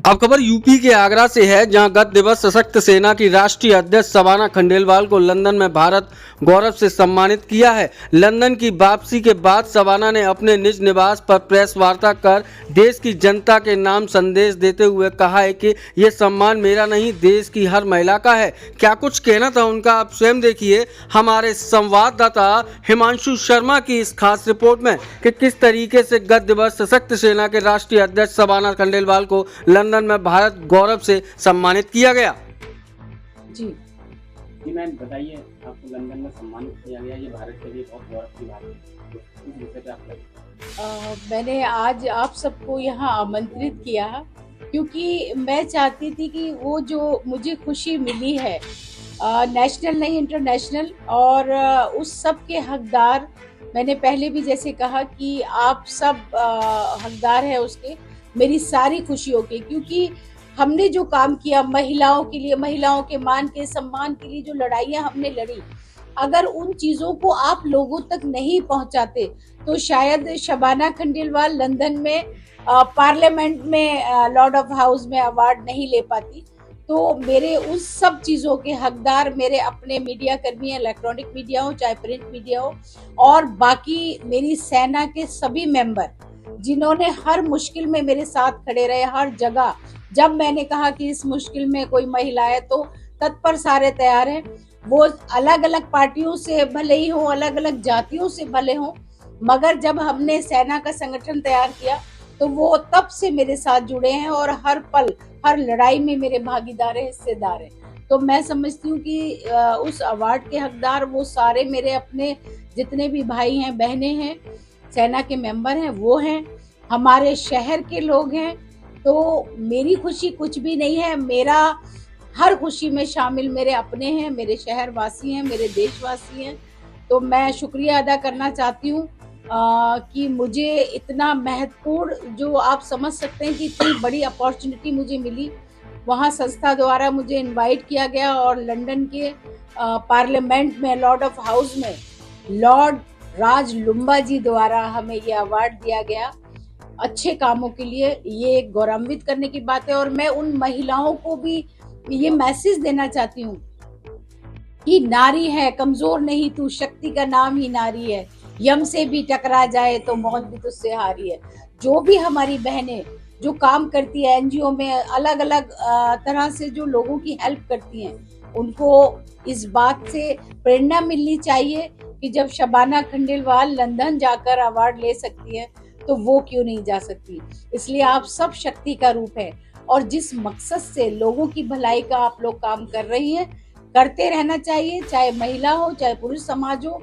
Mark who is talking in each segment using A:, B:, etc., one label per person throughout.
A: अब खबर यूपी के आगरा से है, जहां गत दिवस सशक्त सेना की राष्ट्रीय अध्यक्ष शबाना खंडेलवाल को लंदन में भारत गौरव से सम्मानित किया है। लंदन की वापसी के बाद शबाना ने अपने निज निवास पर प्रेस वार्ता कर देश की जनता के नाम संदेश देते हुए कहा है कि ये सम्मान मेरा नहीं, देश की हर महिला का है। क्या कुछ कहना था उनका, आप स्वयं देखिए हमारे संवाददाता हिमांशु शर्मा की इस खास रिपोर्ट में कि किस तरीके से गत दिवस सशक्त सेना के राष्ट्रीय अध्यक्ष शबाना खंडेलवाल को लंदन में भारत गौरव से सम्मानित किया गया।
B: जी
C: मैम बताइए, आपको लंदन में सम्मानित किया गया, ये भारत के लिए बहुत गौरव की बात है, तो इस विषय पे आप
B: मैंने आज आप सबको यहाँ आमंत्रित किया क्योंकि मैं चाहती थी कि वो जो मुझे खुशी मिली है नेशनल नहीं इंटरनेशनल, और उस सब के हकदार, मैंने पहले भी जैसे कहा कि आप सब हकदार हैं उसके, मेरी सारी खुशियों के, क्योंकि हमने जो काम किया महिलाओं के लिए, महिलाओं के मान के सम्मान के लिए जो लड़ाइयाँ हमने लड़ी, अगर उन चीज़ों को आप लोगों तक नहीं पहुंचाते तो शायद शबाना खंडेलवाल लंदन में पार्लियामेंट में लॉर्ड ऑफ हाउस में अवार्ड नहीं ले पाती। तो मेरे उस सब चीज़ों के हकदार मेरे अपने मीडिया कर्मी हैं, इलेक्ट्रॉनिक मीडिया हो चाहे प्रिंट मीडिया हो, और बाकी मेरी सेना के सभी मेंबर जिन्होंने हर मुश्किल में मेरे साथ खड़े रहे, हर जगह जब मैंने कहा कि इस मुश्किल में कोई महिला है तो तत्पर सारे तैयार हैं। वो अलग अलग पार्टियों से भले ही हो, अलग अलग जातियों से भले हो, मगर जब हमने सेना का संगठन तैयार किया तो वो तब से मेरे साथ जुड़े हैं और हर पल हर लड़ाई में मेरे भागीदार हैं, हिस्सेदार हैं। तो मैं समझती हूँ कि उस अवार्ड के हकदार वो सारे मेरे अपने जितने भी भाई हैं, बहनें हैं, सेना के मेंबर हैं, वो हैं, हमारे शहर के लोग हैं। तो मेरी खुशी कुछ भी नहीं है, मेरा हर खुशी में शामिल मेरे अपने हैं, मेरे शहर वासी हैं, मेरे देशवासी हैं। तो मैं शुक्रिया अदा करना चाहती हूँ कि मुझे इतना महत्वपूर्ण, जो आप समझ सकते हैं कि इतनी बड़ी अपॉर्चुनिटी मुझे मिली, वहाँ संस्था द्वारा मुझे इनवाइट किया गया और लंदन के पार्लियामेंट में लॉर्ड ऑफ हाउस में लॉर्ड राज लुम्बा जी द्वारा हमें ये अवार्ड दिया गया अच्छे कामों के लिए। ये गौरवान्वित करने की बात है और मैं उन महिलाओं को भी ये मैसेज देना चाहती हूँ कि नारी है, कमजोर नहीं तू, शक्ति का नाम ही नारी है, यम से भी टकरा जाए तो मौत भी तुझसे हारी है। जो भी हमारी बहनें जो काम करती है एनजीओ में, अलग अलग तरह से जो लोगों की हेल्प करती हैं, उनको इस बात से प्रेरणा मिलनी चाहिए कि जब शबाना खंडेलवाल लंदन जाकर अवार्ड ले सकती है तो वो क्यों नहीं जा सकती। इसलिए आप सब शक्ति का रूप है और जिस मकसद से लोगों की भलाई का आप लोग काम कर रही हैं, करते रहना चाहिए, चाहे महिला हो चाहे पुरुष समाज हो,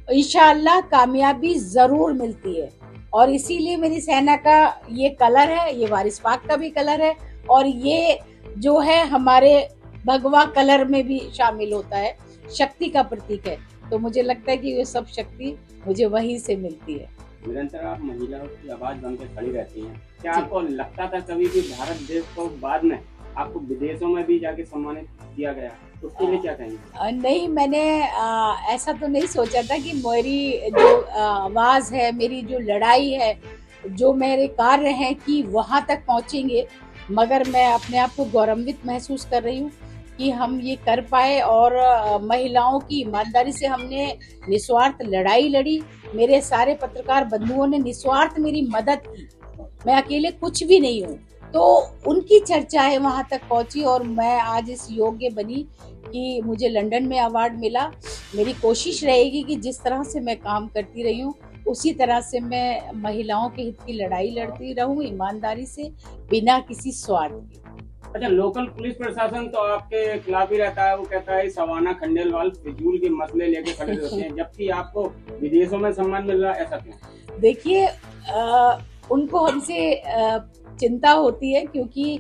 B: इंशाअल्लाह कामयाबी जरूर मिलती है। और इसीलिए मेरी सेना का ये कलर है, ये वारिस पाक का भी कलर है और ये जो है हमारे भगवा कलर में भी शामिल होता है, शक्ति का प्रतीक है। तो मुझे लगता है कि ये सब शक्ति मुझे वहीं से मिलती है।
C: निरंतर आप महिलाओं की आवाज बनकर खड़ी रहती हैं, क्या आपको लगता था कभी भी भारत देश को बाद में आपको विदेशों में भी जाके सम्मानित किया गया, तो उसके लिए क्या कहेंगे?
B: नहीं, मैंने ऐसा तो नहीं सोचा था कि मेरी जो आवाज है, मेरी जो लड़ाई है, जो मेरे कार्य हैं कि वहां तक पहुंचेंगे, मगर मैं अपने आप को गौरवान्वित महसूस कर रही हूँ कि हम ये कर पाए और महिलाओं की ईमानदारी से हमने निस्वार्थ लड़ाई लड़ी। मेरे सारे पत्रकार बंधुओं ने निस्वार्थ मेरी मदद की, मैं अकेले कुछ भी नहीं हूँ। तो उनकी चर्चाएं वहां तक पहुंची और मैं आज इस योग्य बनी कि मुझे लंदन में अवार्ड मिला। मेरी कोशिश रहेगी कि जिस तरह से मैं काम करती रही हूँ उसी तरह से मैं महिलाओं के हित की लड़ाई लड़ती रहूं, ईमानदारी से, बिना किसी स्वार्थ के।
C: अच्छा, लोकल पुलिस प्रशासन तो आपके खिलाफ ही रहता है, वो कहता है शबाना खंडेलवाल फिजूल के मसले लेके खड़े रहते हैं, जबकि आपको विदेशों में सम्मान मिल रहा है, ऐसा क्यों?
B: देखिए, उनको हमसे चिंता होती है क्योंकि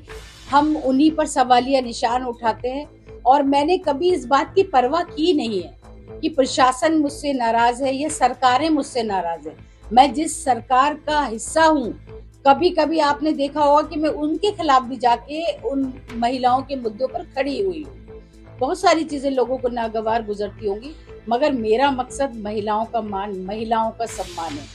B: हम उन्हीं पर सवालिया निशान उठाते हैं और मैंने कभी इस बात की परवाह की नहीं है कि प्रशासन मुझसे नाराज है या सरकारें मुझसे नाराज है। मैं जिस सरकार का हिस्सा हूँ, कभी कभी आपने देखा होगा कि मैं उनके खिलाफ भी जाके उन महिलाओं के मुद्दों पर खड़ी हुई हूँ। बहुत सारी चीजें लोगों को नागवार गुजरती होंगी, मगर मेरा मकसद महिलाओं का मान, महिलाओं का सम्मान है।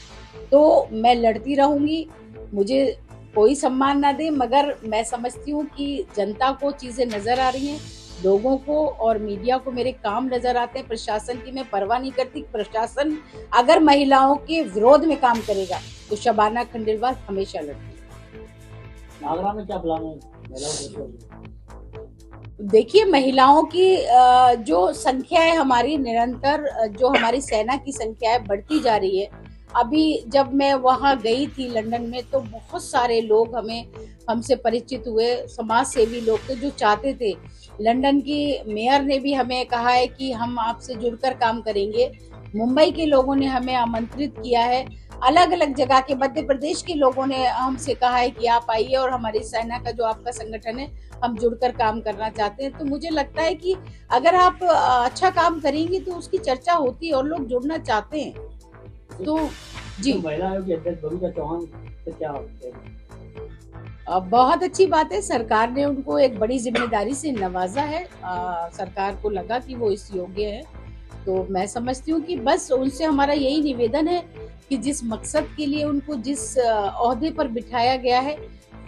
B: तो मैं लड़ती रहूंगी। मुझे कोई सम्मान ना दे, मगर मैं समझती हूँ कि जनता को चीजें नजर आ रही हैं, लोगों को और मीडिया को मेरे काम नजर आते हैं। प्रशासन की मैं परवाह नहीं करती। प्रशासन अगर महिलाओं के विरोध में काम करेगा तो शबाना खंडेलवाल हमेशा लड़ती।
D: आगरा में क्या प्लान है महिलाओं के?
B: देखिए, महिलाओं की जो संख्या है हमारी निरंतर, जो हमारी सेना की संख्या है बढ़ती जा रही है। अभी जब मैं वहां गई थी लंदन में, तो बहुत सारे लोग हमसे परिचित हुए, समाज सेवी लोग थे जो चाहते थे। लंदन की मेयर ने भी हमें कहा है कि हम आपसे जुड़कर काम करेंगे। मुंबई के लोगों ने हमें आमंत्रित किया है। अलग अलग जगह के, मध्य प्रदेश के लोगों ने हमसे कहा है कि आप आइए और हमारी सेना का जो आपका संगठन है, हम जुड़कर काम करना चाहते हैं। तो मुझे लगता है कि अगर आप अच्छा काम करेंगे तो उसकी चर्चा होती है और लोग जुड़ना चाहते हैं। तो जी,
D: महिला आयोग की अध्यक्ष बबीता चौहान से क्या
B: बहुत अच्छी बात है। सरकार ने उनको एक बड़ी जिम्मेदारी से नवाजा है। सरकार को लगा कि वो इस योग्य है, तो मैं समझती हूँ कि बस उनसे हमारा यही निवेदन है कि जिस मकसद के लिए उनको जिस ओहदे पर बिठाया गया है,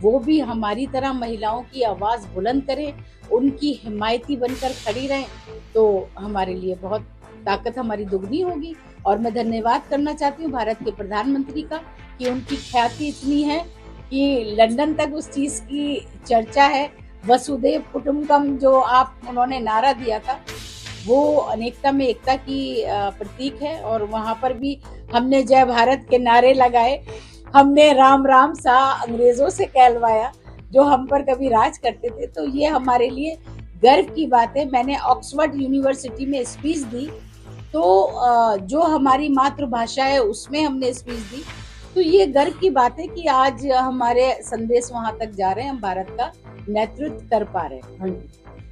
B: वो भी हमारी तरह महिलाओं की आवाज बुलंद करें, उनकी हिमायती बनकर खड़ी रहें, तो हमारे लिए बहुत ताकत हमारी दुगनी होगी। और मैं धन्यवाद करना चाहती हूँ भारत के प्रधानमंत्री का कि उनकी ख्याति इतनी है कि लंदन तक उस चीज की चर्चा है। वसुधैव कुटुंबकम जो उन्होंने नारा दिया था, वो अनेकता में एकता की प्रतीक है। और वहां पर भी हमने जय भारत के नारे लगाए, हमने राम राम सा अंग्रेजों से कहलवाया जो हम पर कभी राज करते थे। तो ये हमारे लिए गर्व की बात है। मैंने ऑक्सफोर्ड यूनिवर्सिटी में स्पीच दी, तो जो हमारी मातृभाषा है उसमें हमने स्पीच दी। तो ये गर्व की बात है कि आज हमारे संदेश वहां तक जा रहे हैं, हम भारत का नेतृत्व कर पा रहे हैं।